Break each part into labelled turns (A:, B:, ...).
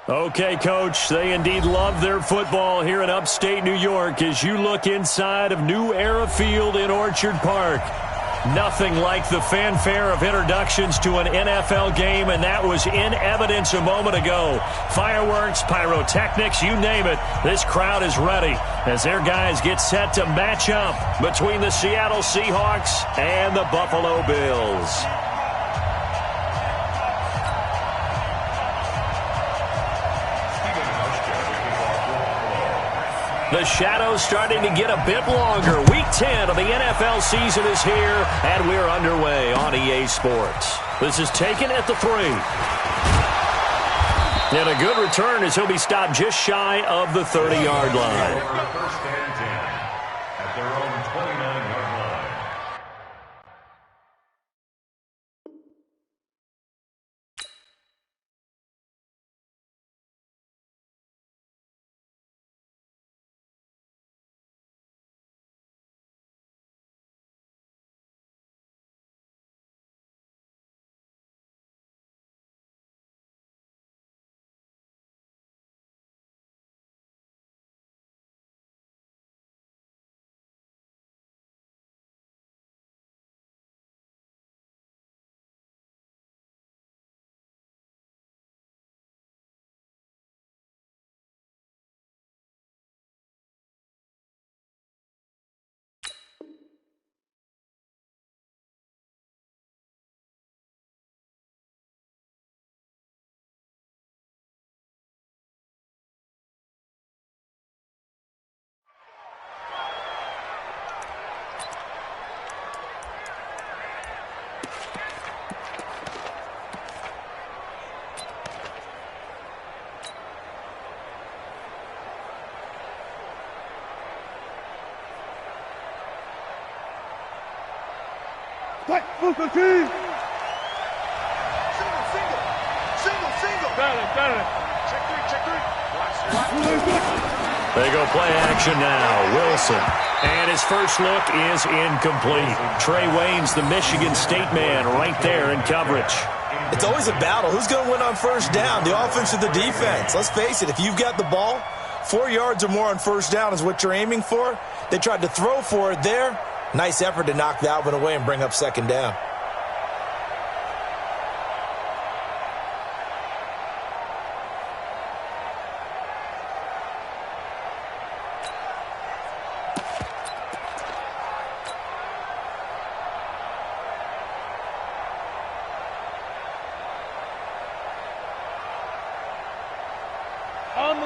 A: Okay, Coach, they indeed love their football here in upstate New York as you look inside of New Era Field in Orchard Park. Nothing like the fanfare of introductions to an NFL game, and that was in evidence a moment ago. Fireworks, pyrotechnics, you name it. This crowd is ready as their guys get set to match up between the Seattle Seahawks and the Buffalo Bills. The shadow's starting to get a bit longer. Week 10 of the NFL season is here, and we're underway on EA Sports. This is taken at the 3. And a good return as he'll be stopped just shy of the 30-yard line.
B: First and 10 at their own 29-yard line.
C: Football team! Single! Check three.
A: They go play action now. Wilson. And his first look is incomplete. Trey Waynes, the Michigan State man, right there in coverage.
D: It's always a battle. Who's going to win on first down, the offense or the defense? Let's face it, if you've got the ball, 4 yards or more on first down is what you're aiming for. They tried to throw for it there. Nice effort to knock that one away and bring up second down.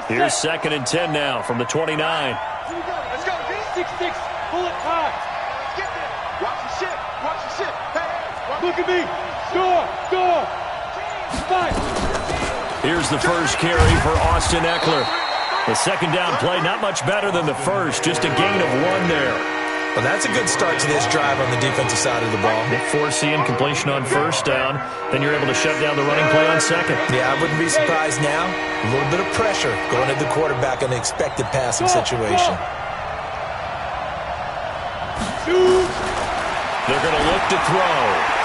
A: Here's 2nd and 10 now from the 29.
C: Let's go. 6-6. Pull it high. Let's get there. Watch the ship. Hey. Look at me. Score. Fight.
A: Here's the first carry for Austin Eckler. The second down play, not much better than the first. Just a gain of 1 there.
D: Well, that's a good start to this drive on the defensive side of the ball.
A: Forcing completion on first down. Then you're able to shut down the running play on second.
D: Yeah, I wouldn't be surprised now. A little bit of pressure going at the quarterback in the expected passing situation.
A: They're going to look to throw.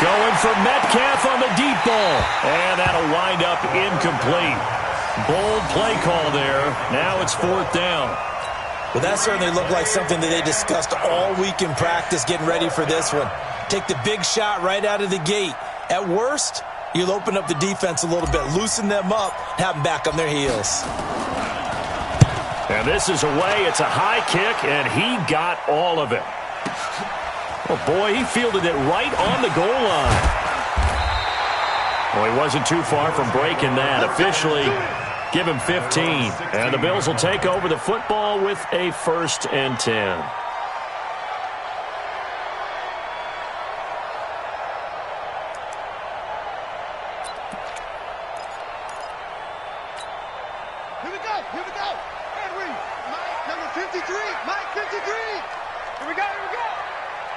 A: Going for Metcalf on the deep ball. And that'll wind up incomplete. Bold play call there. Now it's 4th down.
D: Well, that certainly looked like something that they discussed all week in practice getting ready for this one. Take the big shot right out of the gate. At worst, you'll open up the defense a little bit, loosen them up, have them back on their heels.
A: And this is away. It's a high kick, and he got all of it. Oh, boy, he fielded it right on the goal line. Well, he wasn't too far from breaking that. Officially, give him 15. And the Bills will take over the football with a 1st and 10.
C: Here we go. Henry. Mike, number 53. Mike, 53. Here we go.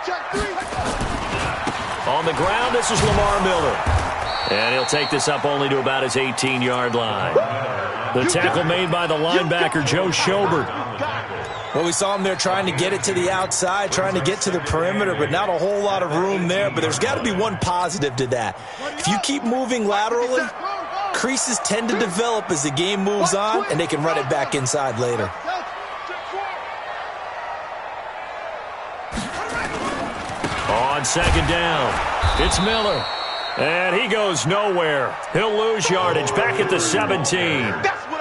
C: Check 3.
A: On the ground, this is Lamar Miller. And he'll take this up only to about his 18-yard line. The tackle made by the linebacker, Joe Schobert.
D: Well, we saw him there trying to get it to the outside, trying to get to the perimeter, but not a whole lot of room there. But there's got to be one positive to that. If you keep moving laterally, Creases tend to develop as the game moves on, and they can run it back inside later.
A: On second down, it's Miller. And he goes nowhere. He'll lose yardage back at the 17.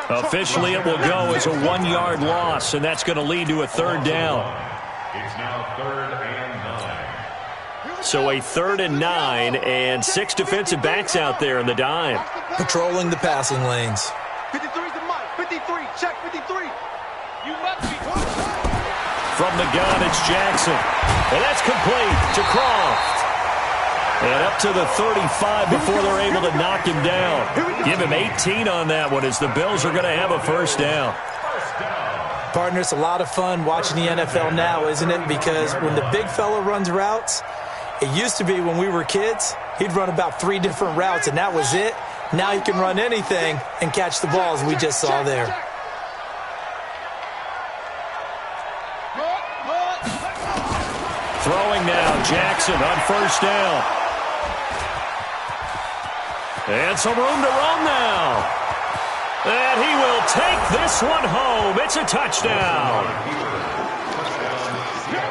A: Officially, it will go as a 1-yard loss, and that's going to lead to a third down.
B: It's now 3rd and 9.
A: So a 3rd and 9, and 6 defensive backs out there in the dime.
D: Patrolling the passing lanes.
C: 53's the mic. 53. Check 53. You must be.
A: From the gun, it's Jackson. And that's complete to Croft. And up to the 35 before they're able to knock him down. Give him 18 on that one as the Bills are going to have a first down.
D: Partner, it's a lot of fun watching the NFL now, isn't it? Because when the big fella runs routes, it used to be when we were kids, he'd run about 3 different routes, and that was it. Now he can run anything and catch the balls we just saw there.
A: Throwing now, Jackson on first down. And some room to run now. And he will take this one home. It's a touchdown.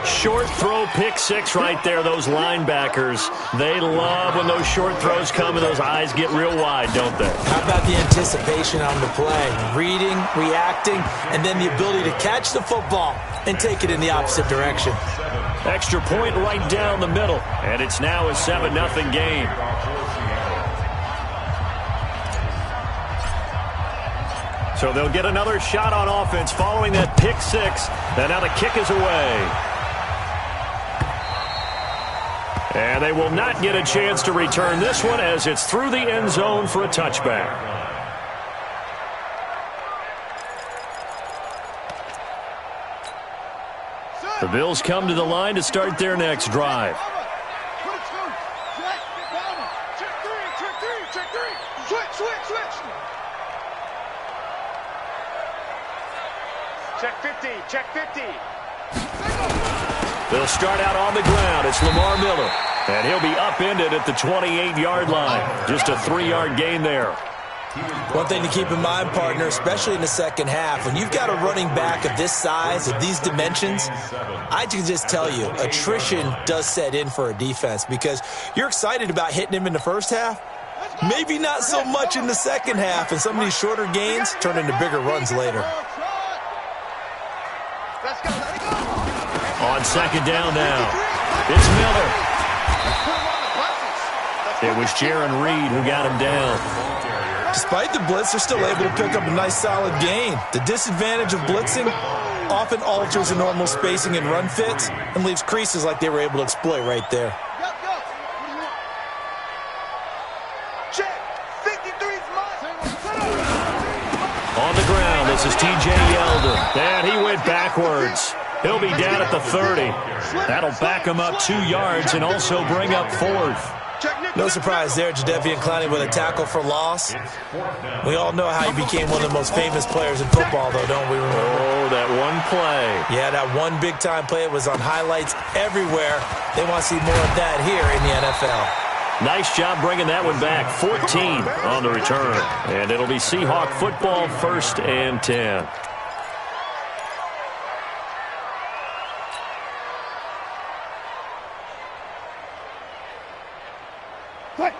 A: Short throw, pick 6 right there. Those linebackers, they love when those short throws come and those eyes get real wide, don't they?
D: How about the anticipation on the play? Reading, reacting, and then the ability to catch the football and take it in the opposite direction.
A: Extra point right down the middle. And it's now a 7-0 game. So they'll get another shot on offense following that pick 6. And now the kick is away. And they will not get a chance to return this one as it's through the end zone for a touchback. The Bills come to the line to start their next drive.
C: Check 50. Check 50.
A: They'll start out on the ground. It's Lamar Miller. And he'll be upended at the 28-yard line. Just a 3-yard gain there.
D: One thing to keep in mind, partner, especially in the second half, when you've got a running back of this size, of these dimensions, I can just tell you, attrition does set in for a defense because you're excited about hitting him in the first half. Maybe not so much in the second half, and some of these shorter gains turn into bigger runs later.
A: On second down now, it's Miller. It was Jaron Reed who got him down.
D: Despite the blitz, they're still able to pick up a nice solid gain. The disadvantage of blitzing often alters the normal spacing and run fits and leaves creases like they were able to exploit right there.
A: On the ground, this is T.J. Yeldon. And he went backwards. He'll be down at the 30. That'll back him up 2 yards and also bring up 4th.
D: No surprise there, Jadeveon Clowney with a tackle for loss. We all know how he became one of the most famous players in football, though, don't we remember?
A: Oh, that one play.
D: Yeah, that one big-time play. It was on highlights everywhere. They want to see more of that here in the NFL.
A: Nice job bringing that one back. 14 on the return. And it'll be Seahawk football, 1st and 10.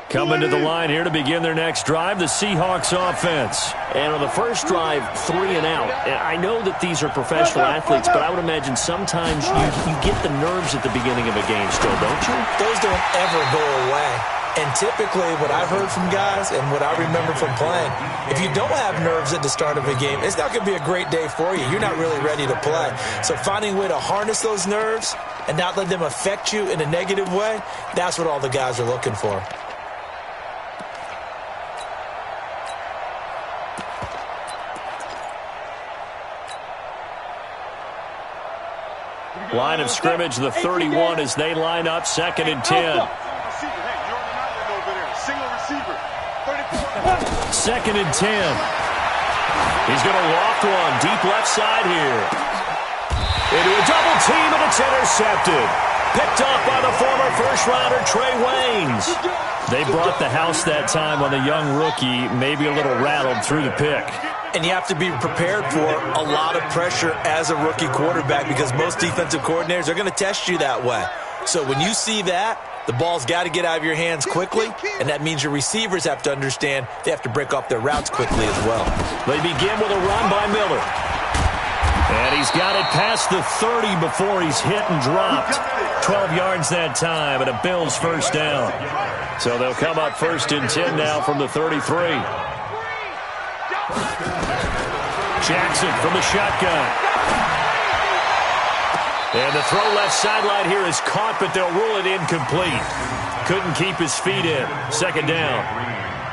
A: Coming to the line here to begin their next drive, the Seahawks offense. And on the first drive, 3 and out. And I know that these are professional athletes, but I would imagine sometimes you get the nerves at the beginning of a game still, don't you?
D: Those don't ever go away. And typically what I've heard from guys and what I remember from playing, if you don't have nerves at the start of a game, it's not going to be a great day for you. You're not really ready to play. So finding a way to harness those nerves and not let them affect you in a negative way, that's what all the guys are looking for.
A: Line of scrimmage, the 31 as they line up, 2nd and 10. 2nd and 10. He's going to loft one deep left side here. Into a double team, and it's intercepted. Picked off by the former first-rounder Trey Waynes. Dolphins. They brought the house that time on the young rookie, maybe a little rattled through the pick.
D: And you have to be prepared for a lot of pressure as a rookie quarterback because most defensive coordinators are going to test you that way. So when you see that, the ball's got to get out of your hands quickly, and that means your receivers have to understand they have to break off their routes quickly as well.
A: They begin with a run by Miller. And he's got it past the 30 before he's hit and dropped. 12 yards that time, and a Bills first down. So they'll come up 1st and 10 now from the 33. Jackson from the shotgun. And the throw left sideline here is caught, but they'll rule it incomplete. Couldn't keep his feet in. 2nd down.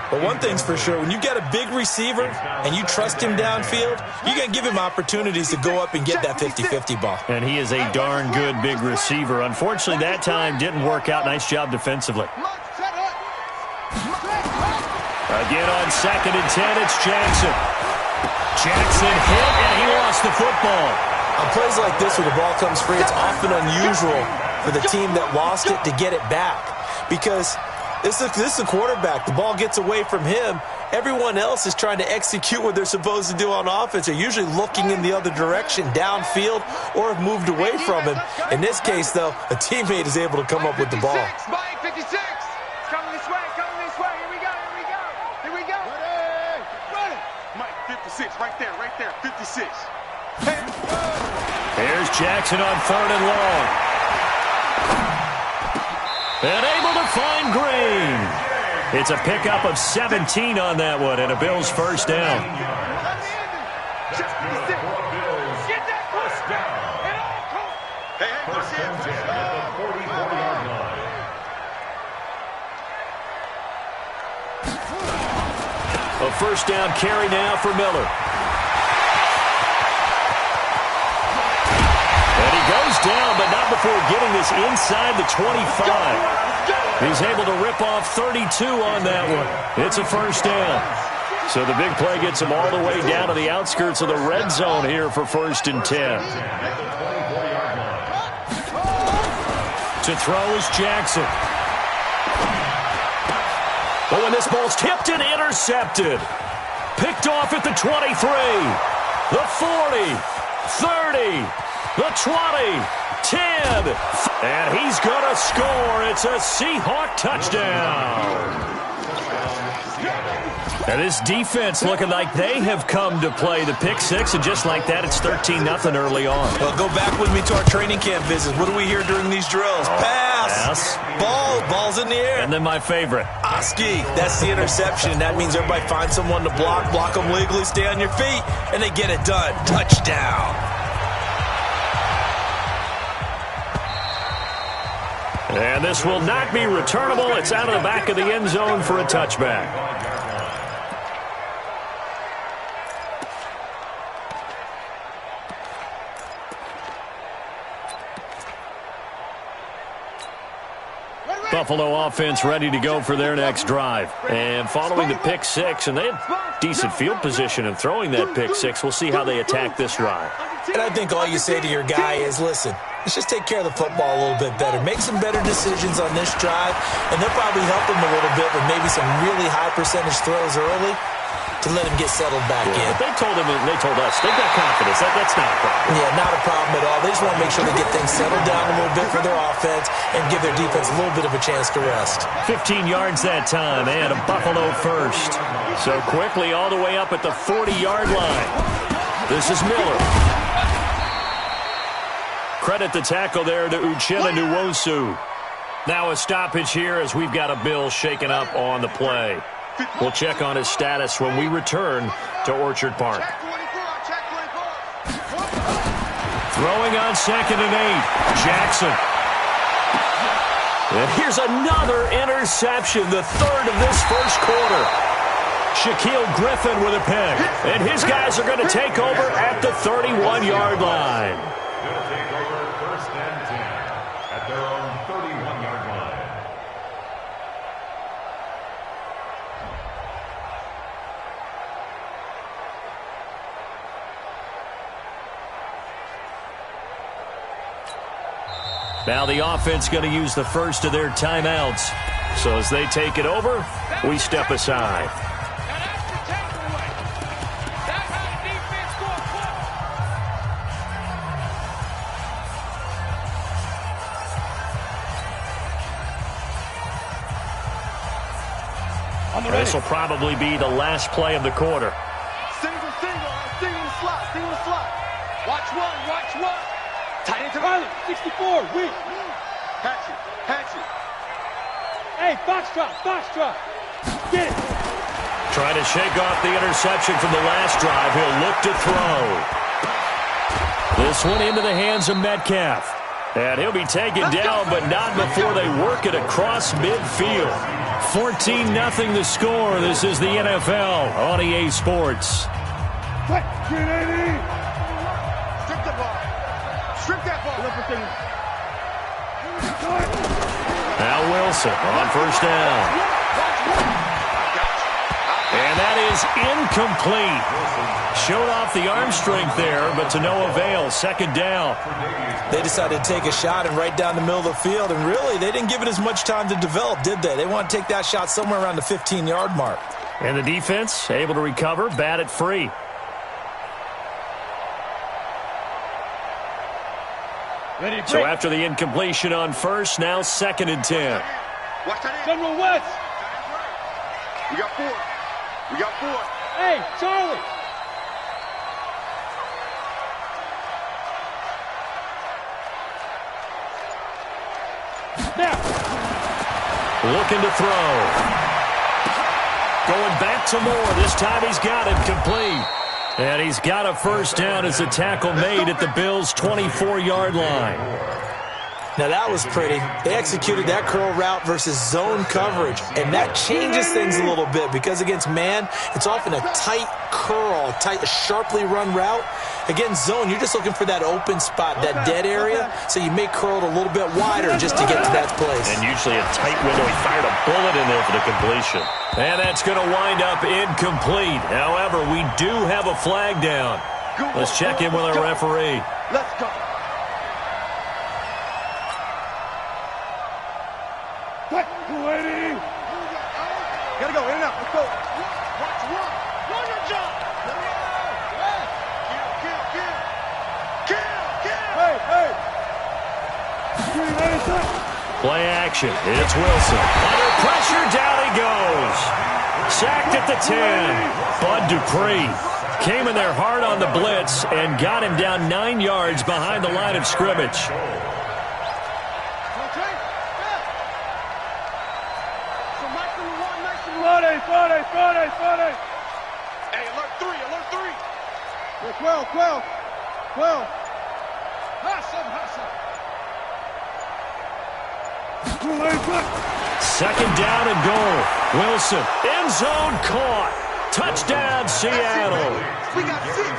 D: But one thing's for sure, when you get a big receiver and you trust him downfield, you're going to give him opportunities to go up and get that 50-50 ball.
A: And he is a darn good big receiver. Unfortunately, that time didn't work out. Nice job defensively. Again on 2nd and 10, it's Jackson. Jackson hit, and he lost the football.
D: On plays like this where the ball comes free, it's often unusual for the team that lost it to get it back because this is a quarterback. The ball gets away from him. Everyone else is trying to execute what they're supposed to do on offense. They're usually looking in the other direction, downfield, or have moved away from him. In this case, though, a teammate is able to come up with the ball.
C: 56. Coming this way. Here we go. Ready. Mike, 56, right there. 56.
A: Here's Jackson on 3rd and long. And able to find Green. It's a pickup of 17 on that one, and a Bills first down. A first down carry now for Miller. And he goes down, but not before getting this inside the 25. He's able to rip off 32 on that one. It's a first down. So the big play gets him all the way down to the outskirts of the red zone here for 1st and 10. To throw is Jackson. Oh, and this ball's tipped and intercepted. Picked off at the 23, the 40, 30, the 20, 10, and he's going to score. It's a Seahawk touchdown. And this defense looking like they have come to play the pick six, and just like that, it's 13-0 early on.
D: Well, go back with me to our training camp visits. What do we hear during these drills? Pass. Ball's in the air.
A: And then my favorite.
D: Oski, that's the interception. That means everybody finds someone to block them legally, stay on your feet, and they get it done. Touchdown.
A: And this will not be returnable. It's out of the back of the end zone for a touchback. Buffalo offense ready to go for their next drive. And following the pick six, and they had decent field position in throwing that pick six. We'll see how they attack this drive.
D: And I think all you say to your guy is, listen, let's just take care of the football a little bit better. Make some better decisions on this drive, and they'll probably help him a little bit with maybe some really high percentage throws early to let him get settled back in.
A: But they told us, they've got confidence. That's not a problem.
D: Yeah, not a problem at all. They just want to make sure they get things settled down a little bit for their offense and give their defense a little bit of a chance to rest.
A: 15 yards that time, and a Buffalo first. So quickly all the way up at the 40-yard line. This is Miller. Credit the tackle there to Uchenna Nwosu. Now a stoppage here as we've got a Bill shaken up on the play. We'll check on his status when we return to Orchard Park. Throwing on 2nd and 8, Jackson. And here's another interception, the third of this first quarter. Shaquille Griffin with a pick. And his guys are going to take over at the 31-yard line.
B: Going to take over 1st and 10 at their own 31-yard line.
A: Now the offense going to use the first of their timeouts. So as they take it over, we step aside. This will probably be the last play of the quarter.
C: Single slot. Watch one. Tight end to Harley, 64, weak. Hatch it. Hey, box drop. Get it.
A: Trying to shake off the interception from the last drive. He'll look to throw. This one into the hands of Metcalf. And he'll be taken down, but not before they work it across midfield. 14-0 the score. This is the NFL on EA Sports.
C: Strip that ball.
A: Now Wilson on first down. And that is incomplete. Showed off the arm strength there, but to no avail. Second down.
D: They decided to take a shot and right down the middle of the field, and really, they didn't give it as much time to develop, did they? They want to take that shot somewhere around the 15-yard mark.
A: And the defense able to recover, bat it free. So after the incompletion on first, now 2nd and 10.
C: Watch that in. General West. We got four. Hey, Charlie. Now.
A: Looking to throw. Going back to Moore. This time he's got it complete. And he's got a first down as a tackle made at the Bills' 24-yard line.
D: Now that was pretty. They executed that curl route versus zone coverage, and that changes things a little bit because against man, it's often a tight curl, sharply run route. Against zone, you're just looking for that open spot, that dead area, so you may curl it a little bit wider just to get to that place.
A: And usually a tight window. He fired a bullet in there for the completion. And that's going to wind up incomplete. However, we do have a flag down. Let's check in with our referee.
C: Let's go. Gotta go, in and out, let's go. Watch one. Run your job. Kill. Hey.
A: Play action. It's Wilson. Under pressure, down he goes. Sacked at the 10. Bud Dupree came in there hard on the blitz and got him down 9 yards behind the line of scrimmage.
C: Friday. Hey, alert three. 12.
A: Second down and goal. Wilson, end zone caught. Touchdown, Seattle.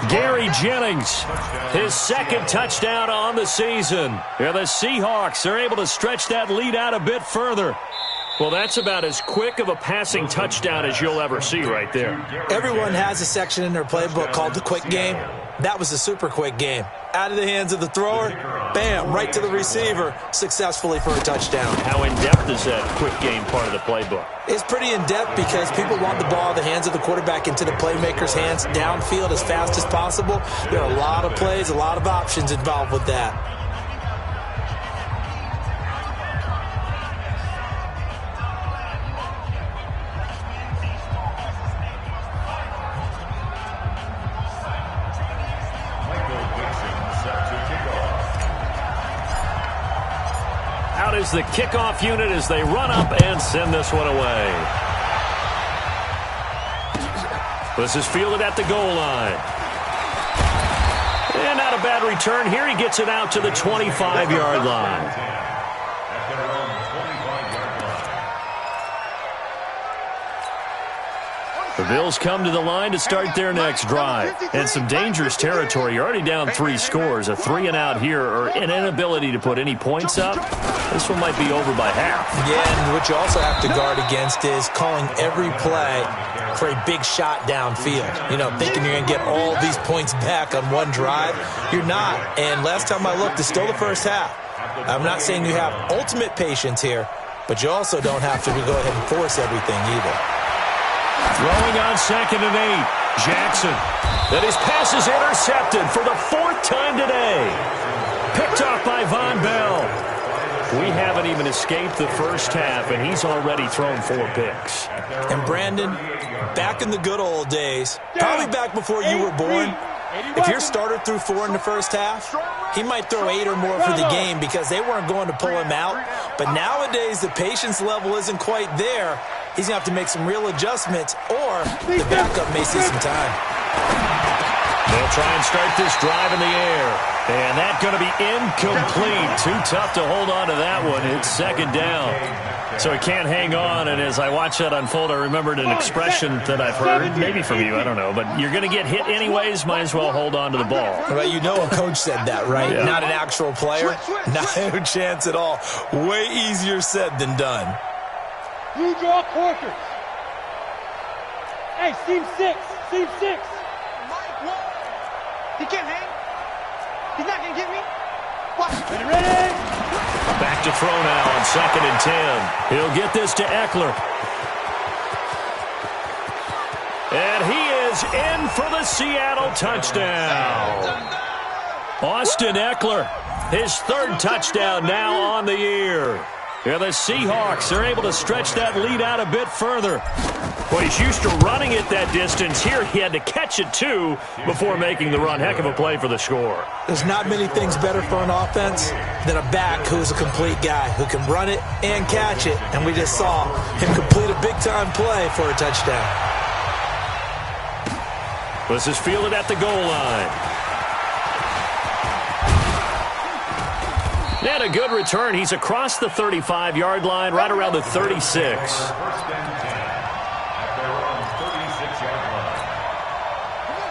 A: Gary Jennings, his second touchdown on the season. And the Seahawks are able to stretch that lead out a bit further. Well, that's about as quick of a passing touchdown as you'll ever see right there.
D: Everyone has a section in their playbook called the quick game. That was a super quick game. Out of the hands of the thrower, bam, right to the receiver, successfully for a touchdown.
A: How in-depth is that quick game part of the playbook?
D: It's pretty in-depth because people want the ball in the hands of the quarterback into the playmaker's hands downfield as fast as possible. There are a lot of plays, a lot of options involved with that.
A: Is the kickoff unit as they run up and send this one away. This is fielded at the goal line. And not a bad return here. He gets it out to the 25-yard line. The Bills come to the line to start their next drive. And some dangerous territory. You're already down 3 scores. A 3-and-out here or an inability to put any points up. This one might be over by half.
D: Yeah, and what you also have to guard against is calling every play for a big shot downfield. You know, thinking you're going to get all these points back on one drive. You're not. And last time I looked, it's still the first half. I'm not saying you have ultimate patience here, but you also don't have to go ahead and force everything either.
A: Throwing on 2nd and 8. Jackson. And his pass is intercepted for the 4th time today. Picked off by Von Bell. We haven't even escaped the first half, and he's already thrown 4 picks.
D: And Brandon, back in the good old days, probably back before you were born, if your starter threw 4 in the first half, he might throw 8 or more for the game because they weren't going to pull him out. But nowadays, the patience level isn't quite there. He's going to have to make some real adjustments, or the backup may see some time.
A: They'll try and start this drive in the air. And that's going to be incomplete. Too tough to hold on to that one. It's 2nd down. So he can't hang on. And as I watch that unfold, I remembered an expression that I've heard, maybe from you, I don't know. But you're going to get hit anyways, might as well hold on to the ball.
D: Well, you know a coach said that, right?
A: Yeah.
D: Not an actual player. No chance at all. Way easier said than done.
C: You draw quarters. Hey, seam 6. Seam 6. He can't hang. He's not going to get me. Watch. Ready?
A: Back to throw now on 2nd and 10. He'll get this to Eckler. And he is in for the Seattle touchdown. Austin Eckler, his 3rd touchdown now on the year. Yeah, the Seahawks are able to stretch that lead out a bit further. Well, he's used to running it that distance. Here he had to catch it, too, before making the run. Heck of a play for the score.
D: There's not many things better for an offense than a back who's a complete guy, who can run it and catch it. And we just saw him complete a big-time play for a touchdown.
A: This is fielded at the goal line. And a good return. He's across the 35-yard line, right around the 36.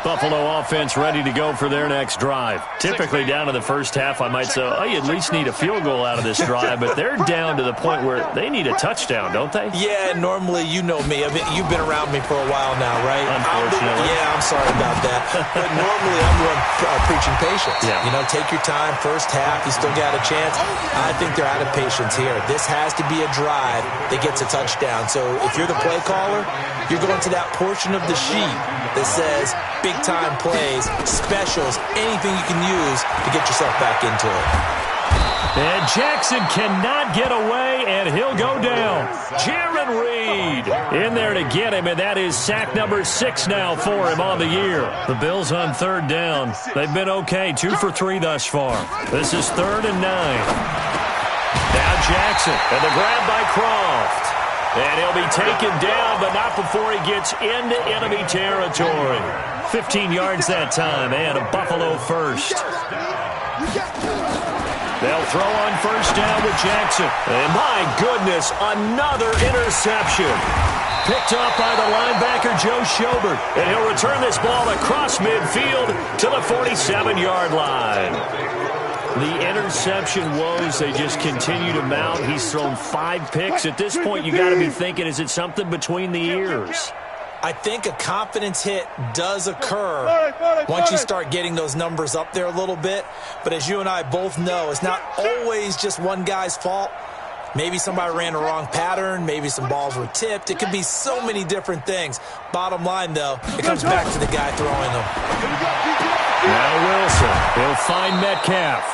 A: Buffalo offense ready to go for their next drive. Typically down to the first half, I might say, oh, you at least need a field goal out of this drive, but they're down to the point where they need a touchdown, don't they?
D: Yeah, normally, you know me. I mean, you've been around me for a while now, right?
A: Unfortunately.
D: I'm sorry about that. But normally, I'm the one preaching patience.
A: Yeah.
D: You know, take your time. First half, you still got a chance. I think they're out of patience here. This has to be a drive that gets a touchdown. So if you're the play caller, you're going to that portion of the sheet that says big-time plays, specials, anything you can use to get yourself back into it.
A: And Jackson cannot get away, and he'll go down. Jaron Reed in there to get him, and that is sack number 6 now for him on the year. The Bills on 3rd down. They've been okay, 2 for 3 thus far. This is 3rd and 9. Now Jackson, and the grab by Croft. And he'll be taken down, but not before he gets into enemy territory. 15 yards that time, and a Buffalo first. They'll throw on 1st down with Jackson. And my goodness, another interception. Picked off by the linebacker, Joe Schobert. And he'll return this ball across midfield to the 47-yard line. The interception woes, they just continue to mount. He's thrown 5 picks. At this point, you got to be thinking, is it something between the ears?
D: I think a confidence hit does occur once you start getting those numbers up there a little bit. But as you and I both know, it's not always just one guy's fault. Maybe somebody ran the wrong pattern. Maybe some balls were tipped. It could be so many different things. Bottom line, though, it comes back to the guy throwing them.
A: Now Wilson, he'll find Metcalf.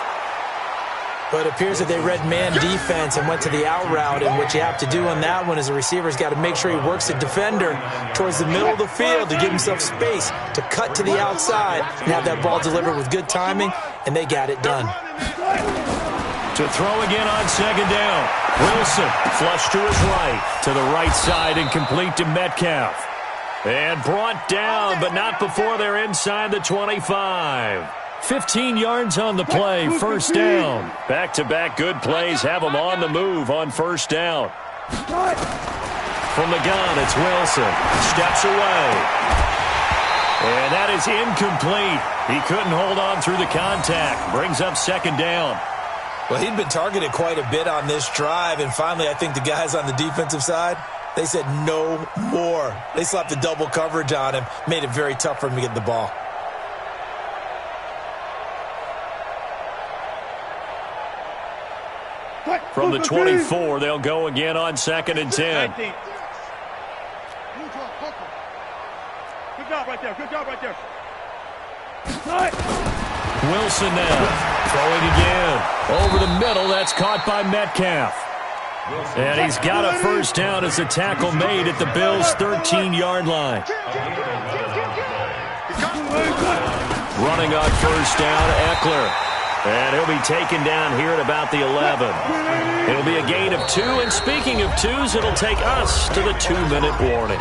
D: But it appears that they read man defense and went to the out route, and what you have to do on that one is the receiver's got to make sure he works the defender towards the middle of the field to give himself space to cut to the outside and have that ball delivered with good timing, and they got it done.
A: To throw again on 2nd down. Wilson flush to his right, to the right side and complete to Metcalf. And brought down, but not before they're inside the 25. 15 yards on the play, 1st down. Back-to-back good plays have them on the move on 1st down. From the gun, it's Wilson. Steps away. And that is incomplete. He couldn't hold on through the contact. Brings up 2nd down.
D: Well, he'd been targeted quite a bit on this drive, and finally I think the guys on the defensive side, they said no more. They slapped the double coverage on him, made it very tough for him to get the ball.
A: From the 24, they'll go again on 2nd and 10.
C: Good job right there. Good job right there.
A: Wilson now. Throwing again. Over the middle. That's caught by Metcalf. And he's got a first down as a tackle made at the Bills' 13-yard line. Running on first down, Eckler. And he'll be taken down here at about the 11. It'll be a gain of 2. And speaking of 2s, it'll take us to the 2-minute warning.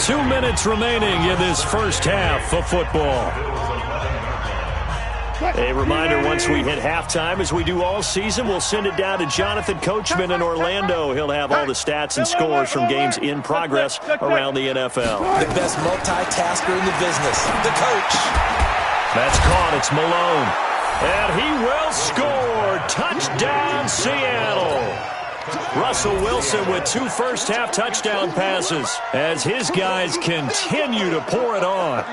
A: 2 minutes remaining in this first half of football. A reminder, once we hit halftime, as we do all season, we'll send it down to Jonathan Coachman in Orlando. He'll have all the stats and scores from games in progress around the NFL.
D: The best multitasker in the business, the coach.
A: That's caught. It's Malone. And he will score. Touchdown, Seattle. Russell Wilson with 2 first-half touchdown passes as his guys continue to pour it on.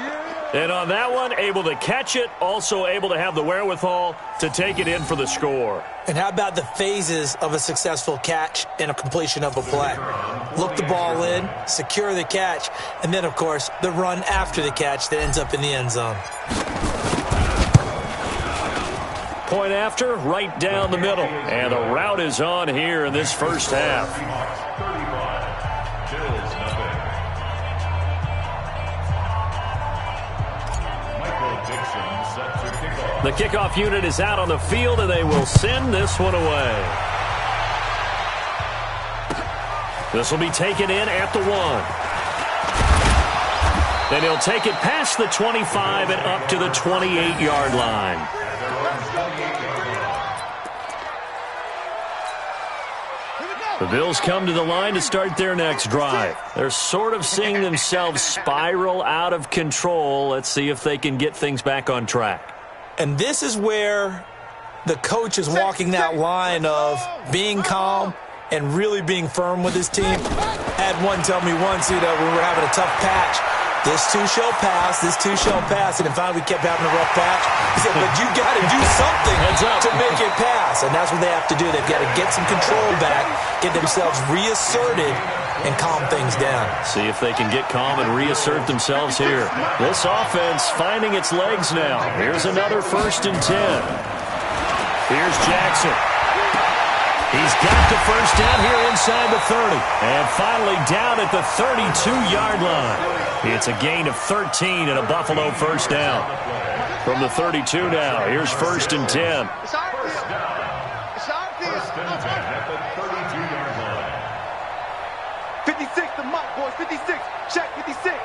A: And on that one, able to catch it, also able to have the wherewithal to take it in for the score.
D: And how about the phases of a successful catch and a completion of a play? Look the ball in, secure the catch, and then, of course, the run after the catch that ends up in the end zone.
A: Point after, right down the middle. And the route is on here in this first half. The kickoff unit is out on the field, and they will send this one away. This will be taken in at the 1. Then he'll take it past the 25 and up to the 28-yard line. The Bills come to the line to start their next drive. They're sort of seeing themselves spiral out of control. Let's see if they can get things back on track.
D: And this is where the coach is walking that line of being calm and really being firm with his team. Had one tell me once, when we were having a tough patch, this too shall pass, this too shall pass. And then finally we kept having a rough patch. He said, but you got to do something to make it pass. And that's what they have to do. They've got to get some control back, get themselves reasserted, and calm things down.
A: See if they can get calm and reassert themselves here. This offense finding its legs now. Here's another 1st and 10. Here's Jackson. He's got the first down here inside the 30. And finally down at the 32-yard line. It's a gain of 13 and a Buffalo first down. From the 32 now, here's 1st and 10.
B: First and 10 at the 32-yard line.
C: 56, the mic, boys. 56. Check 56.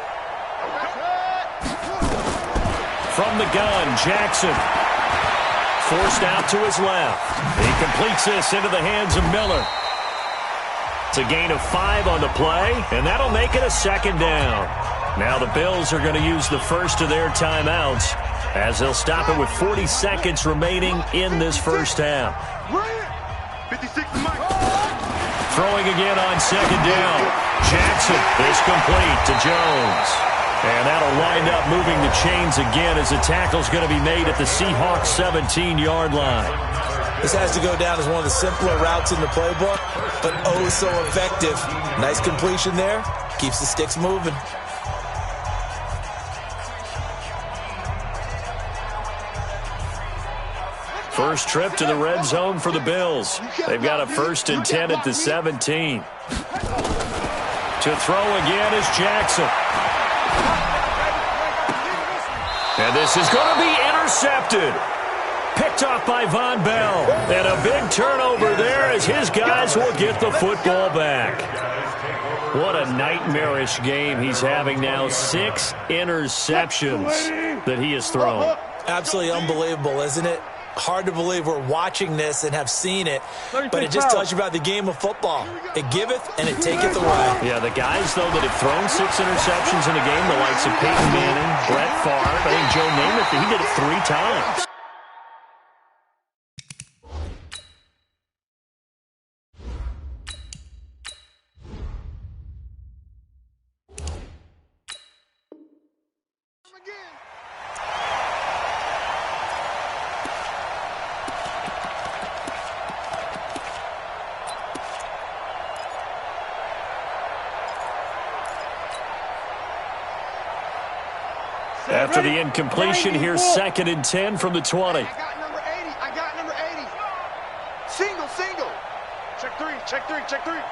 A: From the gun, Jackson. Forced out to his left. He completes this into the hands of Miller. It's a gain of 5 on the play, and that'll make it a 2nd down. Now the Bills are going to use the first of their timeouts as they'll stop it with 40 seconds remaining in this first half.
C: 56, the mic.
A: Throwing again on 2nd down. Jackson is complete to Jones. And that'll wind up moving the chains again as the tackle's going to be made at the Seahawks 17-yard line.
D: This has to go down as one of the simpler routes in the playbook, but oh so effective. Nice completion there. Keeps the sticks moving.
A: First trip to the red zone for the Bills. They've got a 1st and 10 at the 17. To throw again is Jackson. And this is going to be intercepted. Picked off by Von Bell. And a big turnover there as his guys will get the football back. What a nightmarish game he's having now. 6 interceptions that he has thrown.
D: Absolutely unbelievable, isn't it? Hard to believe we're watching this and have seen it, but it just tells you about the game of football. It giveth and it taketh away.
A: Yeah, the guys, though, that have thrown 6 interceptions in a game, the likes of Peyton Manning, Brett Favre, I think Joe Namath, he did it 3 times. After the incompletion, here's 2nd and 10 from the 20.
C: I got number 80. I got number 80. Single, single. Check three, check three, check three.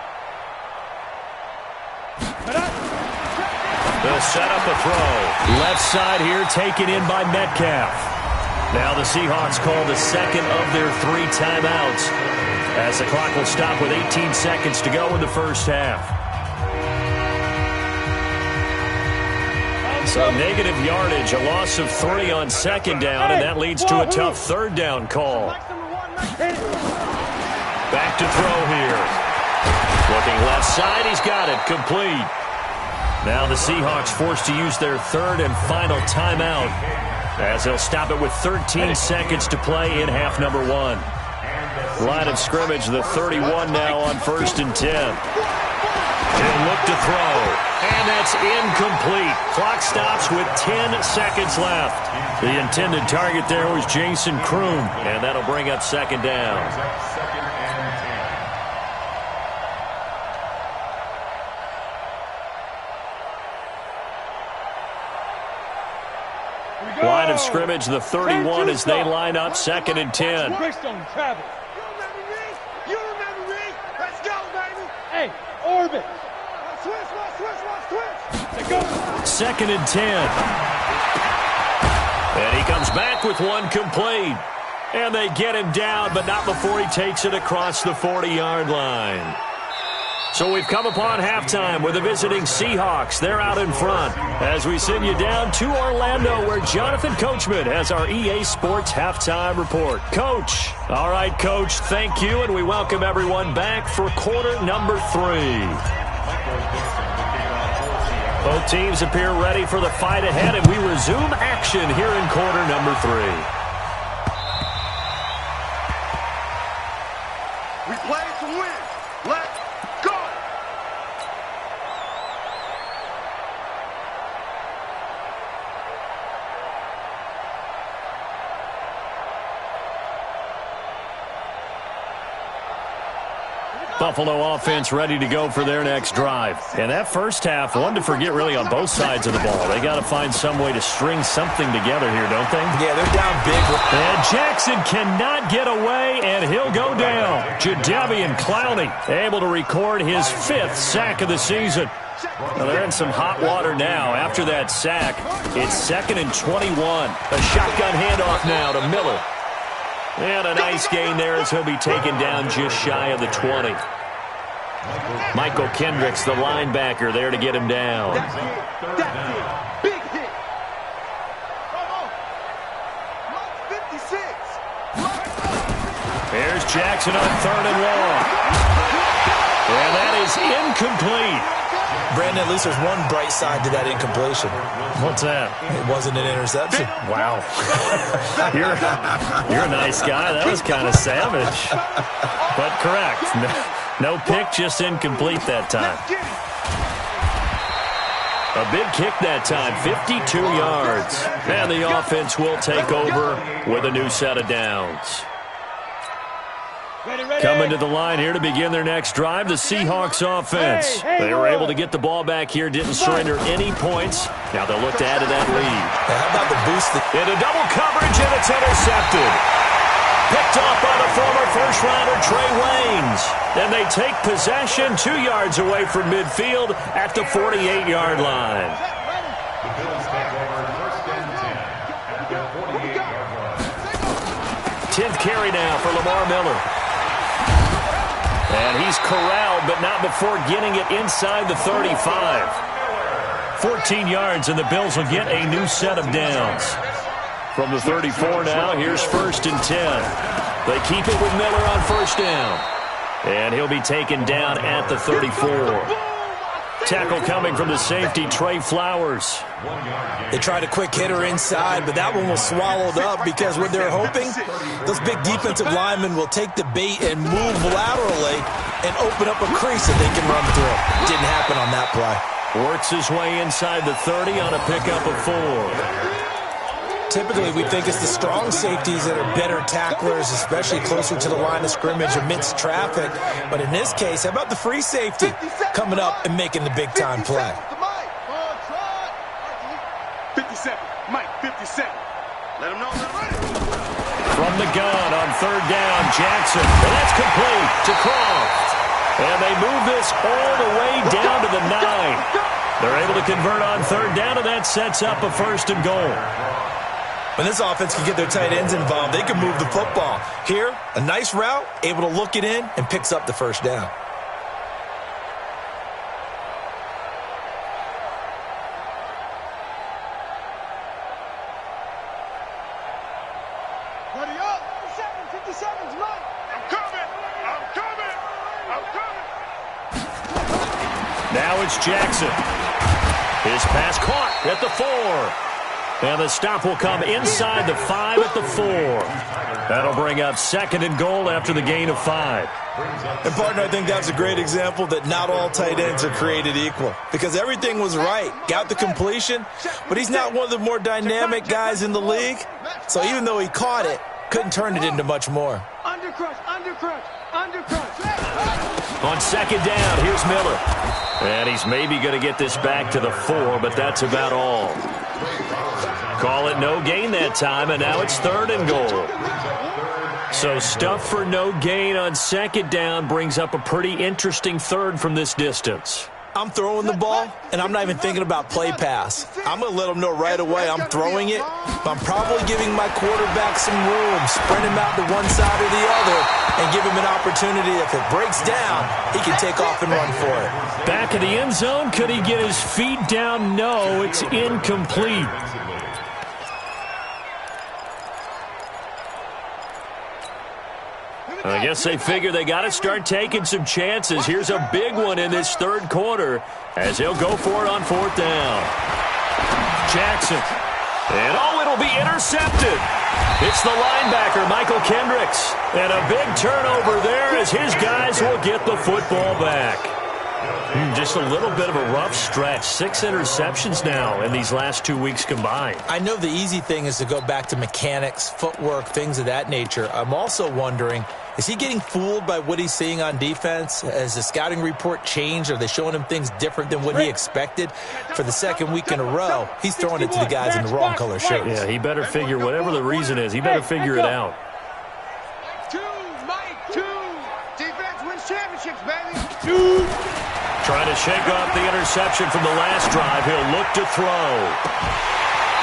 A: They'll set up a throw. Left side here taken in by Metcalf. Now the Seahawks call the 2nd of their 3 timeouts as the clock will stop with 18 seconds to go in the first half. So negative yardage, a loss of 3 on 2nd down, and that leads to a tough 3rd down call. Back to throw here. Looking left side, he's got it, complete. Now the Seahawks forced to use their 3rd and final timeout as they'll stop it with 13 seconds to play in half number 1. Line of scrimmage, the 31 now on 1st and 10. He'll look to throw, and that's incomplete. Clock stops with 10 seconds left. The intended target there was Jason Kroom, and that'll bring up 2nd down. Line of scrimmage, the 31 as they line up, 2nd and 10.
C: Greystone travel. You remember me? Let's go, baby. Hey, orbit. Switch.
A: 2nd and 10. And he comes back with one complete. And they get him down, but not before he takes it across the 40-yard line. So we've come upon halftime with the visiting Seahawks. They're out in front as we send you down to Orlando where Jonathan Coachman has our EA Sports halftime report. Coach. All right, Coach, thank you, and we welcome everyone back for quarter number 3. Both teams appear ready for the fight ahead, and we resume action here in quarter number 3.
C: We play to win. Let's go.
A: Buffalo offense ready to go for their next drive. And that first half, one to forget really on both sides of the ball. They got to find some way to string something together here, don't they?
D: Yeah, they're down big.
A: And Jackson cannot get away, and he'll go down. Jadeveon Clowney able to record his 5th sack of the season. Well, they're in some hot water now. After that sack, it's 2nd and 21. A shotgun handoff now to Miller. And a nice gain there as he'll be taken down just shy of the 20. Michael Kendricks, the linebacker, there to get him down.
C: That's it. Big hit. Mark 56.
A: There's Jackson on 3rd and long. And that is incomplete.
D: Brandon, at least there's one bright side to that incompletion.
A: What's that?
D: It wasn't an interception.
A: Wow. You're a nice guy. That was kind of savage. But correct. No pick, just incomplete that time. A big kick that time, 52 yards. And the offense will take over with a new set of downs. Coming to the line here to begin their next drive, the Seahawks offense. They were able to get the ball back here, didn't surrender any points. Now they'll look to add to that lead.
D: How about the boost?
A: Into double coverage, and it's intercepted. Picked off by the former first-rounder Trey Waynes. And they take possession 2 yards away from midfield at the 48-yard line.
B: The Bills take over 1st and 10 at the 48-yard line.
A: 10th carry now for Lamar Miller. And he's corralled, but not before getting it inside the 35. 14 yards, and the Bills will get a new set of downs. From the 34 now, here's 1st and 10. They keep it with Miller on 1st down. And he'll be taken down at the 34. Tackle coming from the safety, Trey Flowers.
D: They tried a quick hitter inside, but that one was swallowed up because what they're hoping, those big defensive linemen will take the bait and move laterally and open up a crease that they can run through. Didn't happen on that play.
A: Works his way inside the 30 on a pickup of 4.
D: Typically, we think it's the strong safeties that are better tacklers, especially closer to the line of scrimmage amidst traffic. But in this case, how about the free safety coming up and making the big-time play?
C: 50 seconds. Mike, 57. Let him know they're ready.
A: From the gun on third down, Jackson. And that's complete to Croft. And they move this all the way down to the 9. They're able to convert on third down, and that sets up a first and goal.
D: When this offense can get their tight ends involved, they can move the football. Here, a nice route, able to look it in, and picks up the first down.
C: Ready up. 57's mine. I'm coming. I'm coming. I'm coming.
A: Now it's Jackson. His pass caught at the 4. And the stop will come inside the 5 at the 4. That'll bring up second and goal after the gain of 5.
D: And, partner, I think that's a great example that not all tight ends are created equal. Because everything was right. Got the completion, but he's not one of the more dynamic guys in the league. So even though he caught it, couldn't turn it into much more.
C: Undercrush, undercrush, undercrush.
A: On second down, here's Miller. And he's maybe going to get this back to the 4, but that's about all. Call it no gain that time, and now it's third and goal. So stuff for no gain on second down brings up a pretty interesting third from this distance.
D: I'm throwing the ball, and I'm not even thinking about play pass. I'm going to let them know right away I'm throwing it, but I'm probably giving my quarterback some room, spread him out to one side or the other, and give him an opportunity. If it breaks down, he can take off and run for it.
A: Back of the end zone, could he get his feet down? No, it's incomplete. I guess they figure they got to start taking some chances. Here's a big one in this third quarter as he'll go for it on fourth down. Jackson. And, it'll be intercepted. It's the linebacker, Michael Kendricks. And a big turnover there as his guys will get the football back. Just a little bit of a rough stretch. 6 interceptions now in these last 2 weeks combined.
D: I know the easy thing is to go back to mechanics, footwork, things of that nature. I'm also wondering, is he getting fooled by what he's seeing on defense? Has the scouting report changed? Are they showing him things different than what he expected? For the second week in a row, he's throwing it to the guys in the wrong color shirts.
A: Yeah, he better figure, whatever the reason is, he better figure it out.
C: 2, Mike, 2. Defense wins championships, baby. 2.
A: Trying to shake off the interception from the last drive. He'll look to throw.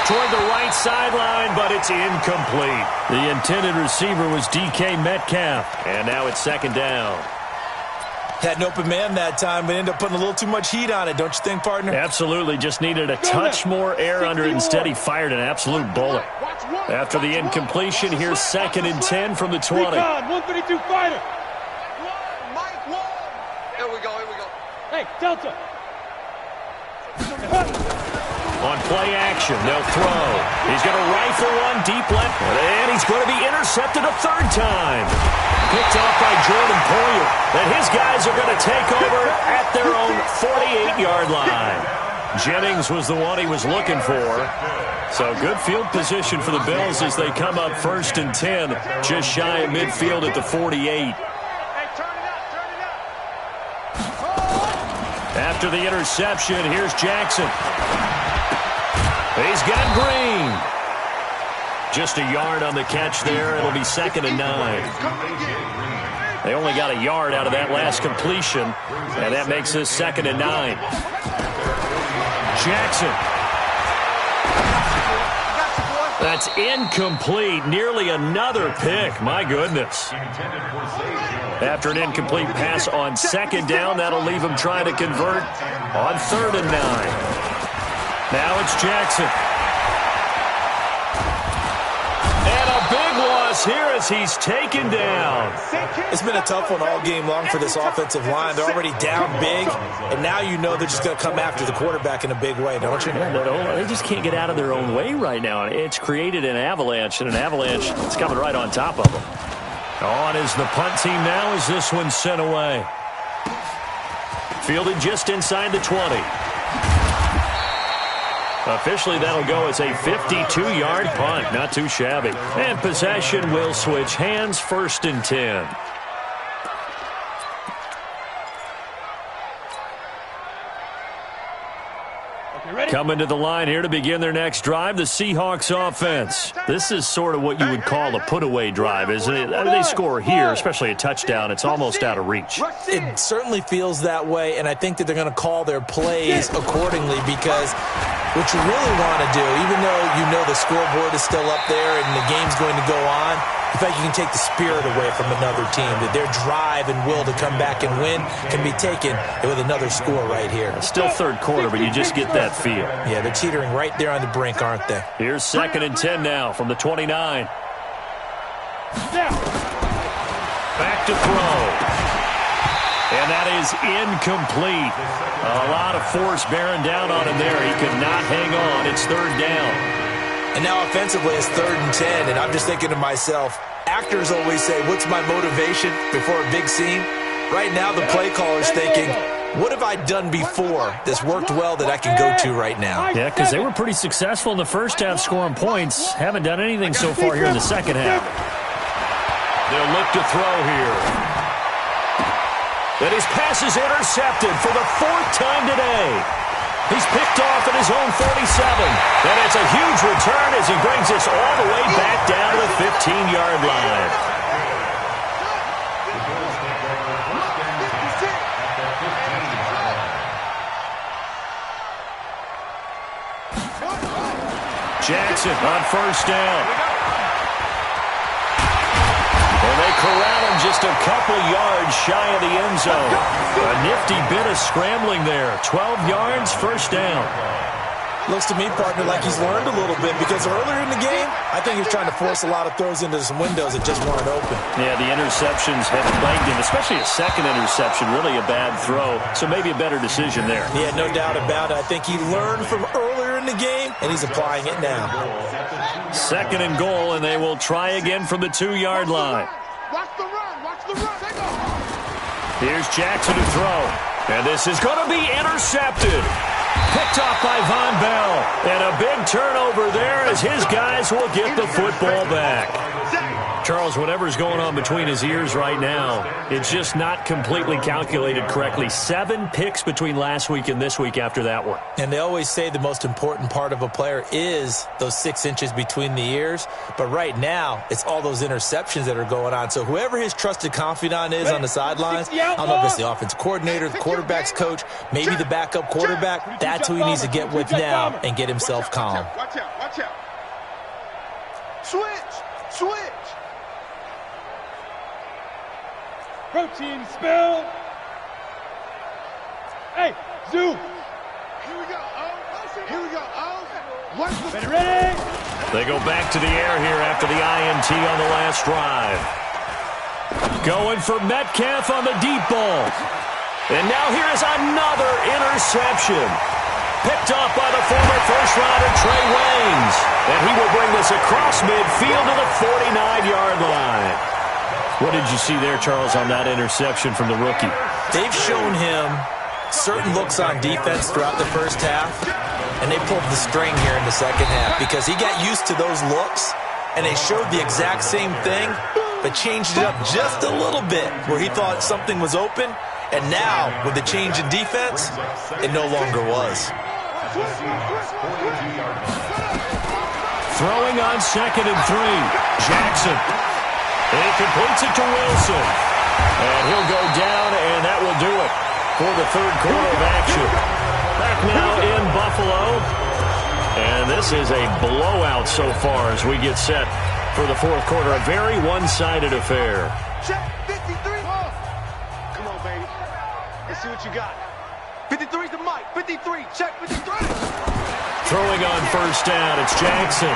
A: Toward the right sideline, but it's incomplete. The intended receiver was DK Metcalf. And now it's second down.
D: Had an open man that time, but ended up putting a little too much heat on it, don't you think, partner?
A: Absolutely. Just needed a touch more air under it. Instead, he fired an absolute bullet. After the incompletion, here's second and 10 from the 20.
C: 132 fighter. Mike, here we go, here we go. Hey, Delta.
A: On play action, they'll throw. He's going to rifle one deep left, and he's going to be intercepted a third time. Picked off by Jordan Poyer. And his guys are going to take over at their own 48-yard line. Jennings was the one he was looking for. So good field position for the Bills as they come up first and 10, just shy of midfield at the 48. After the interception, here's Jackson. He's got Green. Just a yard on the catch there. It'll be second and 9. They only got a yard out of that last completion, and that makes this second and 9. Jackson. That's incomplete. Nearly another pick. My goodness. After an incomplete pass on second down, that'll leave him trying to convert on third and 9. Now it's Jackson. And a big loss here as he's taken down.
D: It's been a tough one all game long for this offensive line. They're already down big, and now you know they're just going to come after the quarterback in a big way, don't you?
A: They just can't get out of their own way right now. It's created an avalanche, and an avalanche is coming right on top of them. On is the punt team now as this one's sent away. Fielded just inside the 20. Officially, that'll go as a 52-yard punt. Not too shabby. And possession will switch hands, first and 10. Coming to the line here to begin their next drive, the Seahawks offense. This is sort of what you would call a put-away drive, isn't it? They score here, especially a touchdown. It's almost out of reach.
D: It certainly feels that way, and I think that they're going to call their plays accordingly because what you really want to do, even though you know the scoreboard is still up there and the game's going to go on, in fact, you can take the spirit away from another team, that their drive and will to come back and win can be taken with another score right here.
A: It's still third quarter, but you just get that feel.
D: Yeah, they're teetering right there on the brink, aren't they?
A: Here's 2nd and 10 now from the 29. Back to throw. And that is incomplete. A lot of force bearing down on him there. He could not hang on. It's 3rd down.
D: And now offensively it's 3rd and 10, and I'm just thinking to myself, actors always say, what's my motivation before a big scene? Right now the play caller's thinking, what have I done before that's worked well that I can go to right now?
A: Yeah, because they were pretty successful in the first half scoring points. Haven't done anything so far here in the second half. They'll look to throw here. And his pass is intercepted for the 4th time today. He's picked off at his own 47. And it's a huge return as he brings us all the way back down to the 15-yard line. Jackson on 1st down. And they corral him just a couple yards shy of the end zone. A nifty bit of scrambling there. 12 yards, 1st down.
D: Looks to me, partner, like he's learned a little bit because earlier in the game, I think he was trying to force a lot of throws into some windows that just weren't open.
A: Yeah, the interceptions have plagued him, especially a second interception, really a bad throw. So maybe a better decision there.
D: Yeah, no doubt about it. I think he learned from earlier in the game, and he's applying it now.
A: 2nd and goal, and they will try again from the 2-yard line.
C: Watch the run. Watch the run. Take off.
A: Here's Jackson to throw. And this is going to be intercepted. Picked off by Von Bell. And a big turnover there as his guys will get the football back. Charles, whatever's going on between his ears right now, it's just not completely calculated correctly. 7 picks between last week and this week after that one.
D: And they always say the most important part of a player is those 6 inches between the ears. But right now, it's all those interceptions that are going on. So whoever his trusted confidant is on the sidelines, I don't know if it's the offensive coordinator, the quarterback's coach, maybe the backup quarterback, that's who he needs to get with now and get himself calm.
C: Watch out. Watch out. Switch. Protein spill. Hey, Zoo. Here we go. Ready?
A: They go back to the air here after the INT on the last drive. Going for Metcalf on the deep ball. And now here is another interception. Picked off by the former first-rounder Trey Waynes. And he will bring this across midfield to the 49-yard line. What did you see there, Charles, on that interception from the rookie?
D: They've shown him certain looks on defense throughout the first half, and they pulled the string here in the second half because he got used to those looks, and they showed the exact same thing, but changed it up just a little bit where he thought something was open, and now, with the change in defense, it no longer was.
A: Throwing on 2nd and 3. Jackson. And he completes it to Wilson. And he'll go down, and that will do it for the 3rd quarter of action. Back now in Buffalo. And this is a blowout so far as we get set for the 4th quarter. A very one-sided affair.
C: Check 53. Come on, baby. Let's see what you got. 53's the mic. 53. Check 53.
A: Throwing on 1st down, it's Jackson.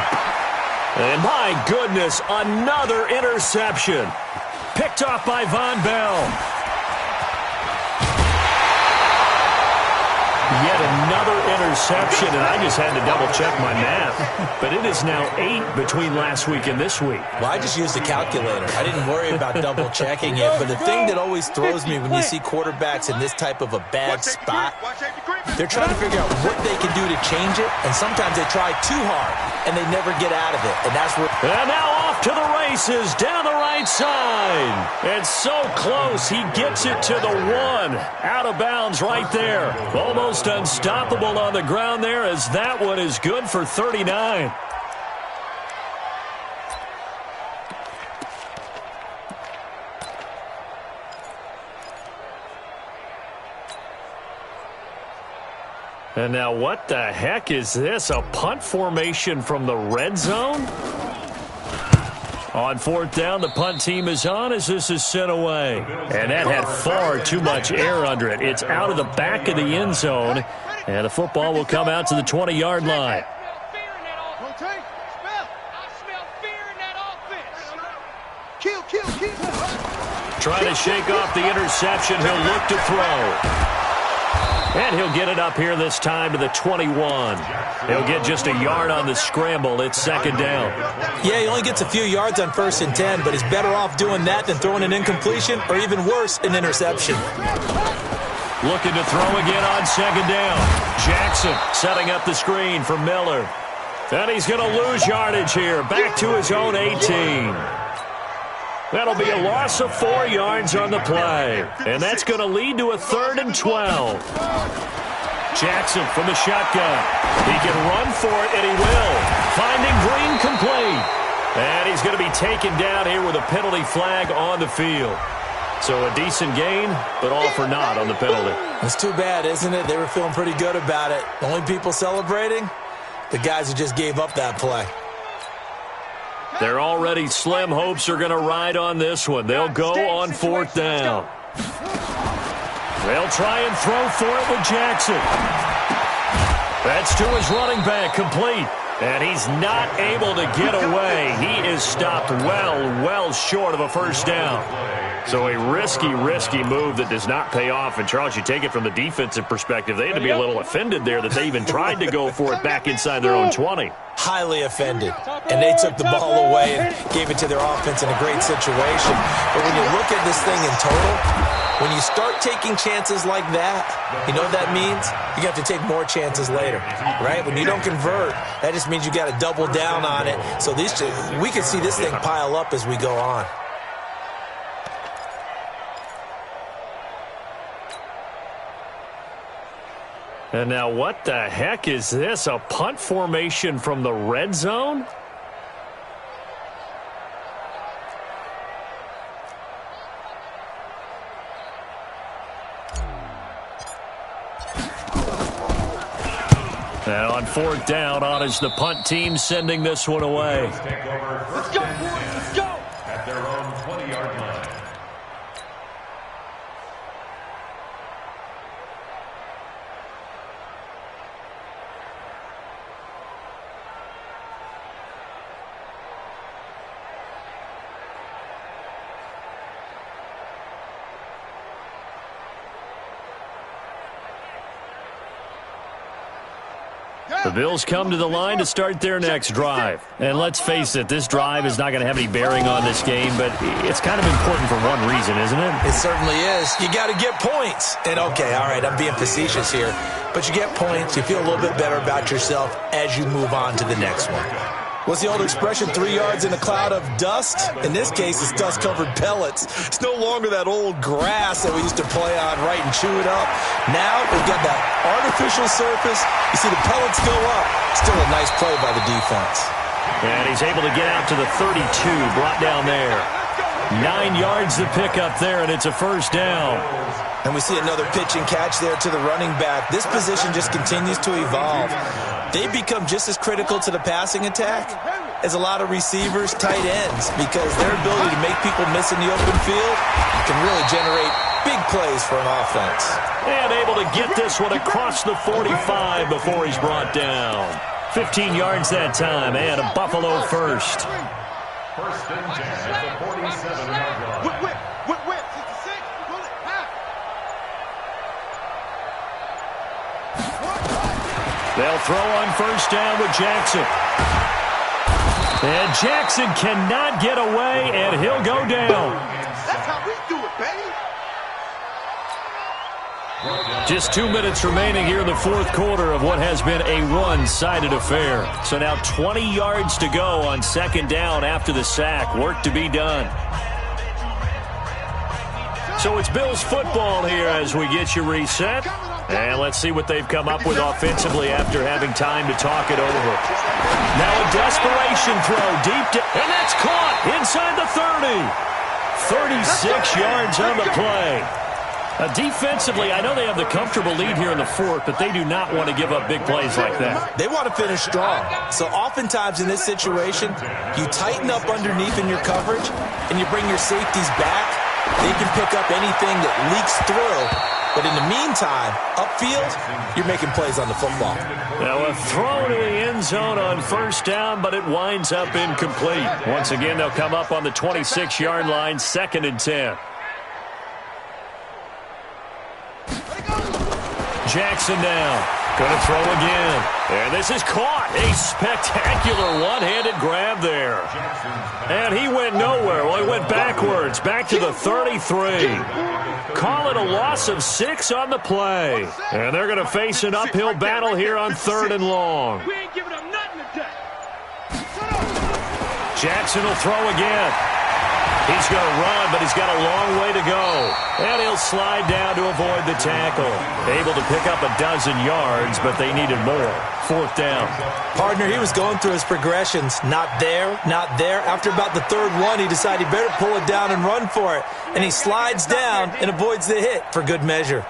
A: And my goodness, another interception. Picked off by Von Bell. Yet another interception, and I just had to double-check my math. But it is now 8 between last week and this week.
D: Well, I just used a calculator. I didn't worry about double-checking it. But the thing that always throws me when you see quarterbacks in this type of a bad spot, they're trying to figure out what they can do to change it, and sometimes they try too hard, and they never get out of it. And that's what.
A: And now off to the races down the right side. And so close, he gets it to the 1. Out of bounds right there. Almost unstoppable on the ground there, as that one is good for 39. And now what the heck is this? A punt formation from the red zone? On 4th down, the punt team is on as this is sent away. And that had far too much air under it. It's out of the back of the end zone. And the football will come out to the 20-yard line. Trying to shake off the interception. He'll look to throw. And he'll get it up here this time to the 21. He'll get just a yard on the scramble. It's 2nd down.
D: Yeah, he only gets a few yards on 1st and 10, but he's better off doing that than throwing an incompletion or even worse, an interception.
A: Looking to throw again on 2nd down. Jackson setting up the screen for Miller. And he's going to lose yardage here. Back to his own 18. That'll be a loss of 4 yards on the play. And that's going to lead to a 3rd and 12. Jackson from the shotgun. He can run for it, and he will. Finding Green complete. And he's going to be taken down here with a penalty flag on the field. So a decent gain, but all for naught on the penalty.
D: It's too bad, isn't it? They were feeling pretty good about it. The only people celebrating? The guys who just gave up that play.
A: Their already slim hopes are going to ride on this one. They'll go on 4th down. They'll try and throw for it with Jackson. That's to his running back, complete. And he's not able to get away. He is stopped well short of a 1st down. So a risky move that does not pay off. And, Charles, you take it from the defensive perspective. They had to be a little offended there that they even tried to go for it back inside their own 20.
D: Highly offended. And they took the ball away and gave it to their offense in a great situation. But when you look at this thing in total, when you start taking chances like that, you know what that means? You have to take more chances later, right? When you don't convert, that just means you got to double down on it. So we can see this thing pile up as we go on.
A: And now what the heck is this? A punt formation from the red zone? And on 4th down, on is the punt team sending this one away.
C: Let's go, boys, let's go!
B: At their own 20-yard line.
A: The Bills come to the line to start their next drive. And let's face it, this drive is not going to have any bearing on this game, but it's kind of important for one reason, isn't it?
D: It certainly is. You got to get points. And, okay, all right, I'm being facetious here. But you get points, you feel a little bit better about yourself as you move on to the next one. What's the old expression, 3 yards in a cloud of dust? In this case, it's dust-covered pellets. It's no longer that old grass that we used to play on, right, and chew it up. Now we've got that artificial surface. You see the pellets go up. Still a nice play by the defense.
A: And he's able to get out to the 32, brought down there. 9 yards to pick up there, and it's a 1st down.
D: And we see another pitch and catch there to the running back. This position just continues to evolve. They become just as critical to the passing attack as a lot of receivers, tight ends, because their ability to make people miss in the open field can really generate big plays for an offense.
A: And able to get this one across the 45 before he's brought down. 15 yards that time, and a Buffalo 1st.
B: 1st and 10 at the 47-yard line.
C: Whip, 66, pull it, half.
A: They'll throw on 1st down with Jackson. And Jackson cannot get away, and he'll go down.
C: That's how we do it, baby.
A: Just 2 minutes remaining here in the fourth quarter of what has been a one-sided affair. So now 20 yards to go on second down after the sack. Work to be done. So it's Bills football here as we get you reset. And let's see what they've come up with offensively after having time to talk it over. Now a desperation throw deep down. And that's caught inside the 30. 36 yards on the play. Defensively, I know they have the comfortable lead here in the fourth, but they do not want to give up big plays like that.
D: They want to finish strong. So oftentimes in this situation, you tighten up underneath in your coverage, and you bring your safeties back. They can pick up anything that leaks through. But in the meantime, upfield, you're making plays on the football.
A: Now a throw to the end zone on first down, but it winds up incomplete. Once again, they'll come up on the 26-yard line, 2nd and 10. Jackson now. Going to throw again. And this is caught. A spectacular one-handed grab there. And he went nowhere. Well, he went backwards. Back to the 33. Call it a loss of 6 on the play. And they're going to face an uphill battle here on 3rd and long.
C: We ain't giving up nothing today.
A: Jackson will throw again. He's going to run, but he's got a long way to go. And he'll slide down to avoid the tackle. Able to pick up a dozen yards, but they needed more. 4th down.
D: Partner, he was going through his progressions. Not there, not there. After about the 3rd one, he decided he better pull it down and run for it. And he slides down and avoids the hit for good measure.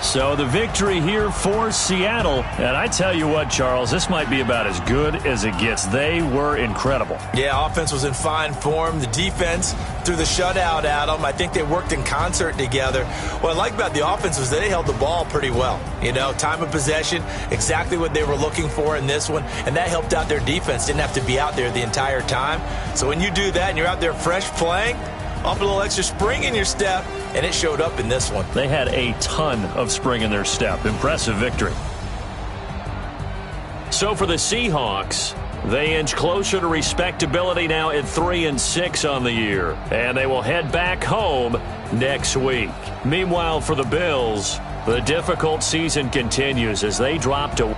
A: So the victory here for Seattle. And I tell you what, Charles, this might be about as good as it gets. They were incredible.
D: Yeah, offense was in fine form. The defense threw the shutout at them. I think they worked in concert together. What I like about the offense was they held the ball pretty well. You know, time of possession, exactly what they were looking for in this one. And that helped out their defense. Didn't have to be out there the entire time. So when you do that and you're out there fresh playing, off a little extra spring in your step, and it showed up in this one.
A: They had a ton of spring in their step. Impressive victory. So for the Seahawks, they inch closer to respectability now at 3-6 on the year. And they will head back home next week. Meanwhile, for the Bills, the difficult season continues as they drop to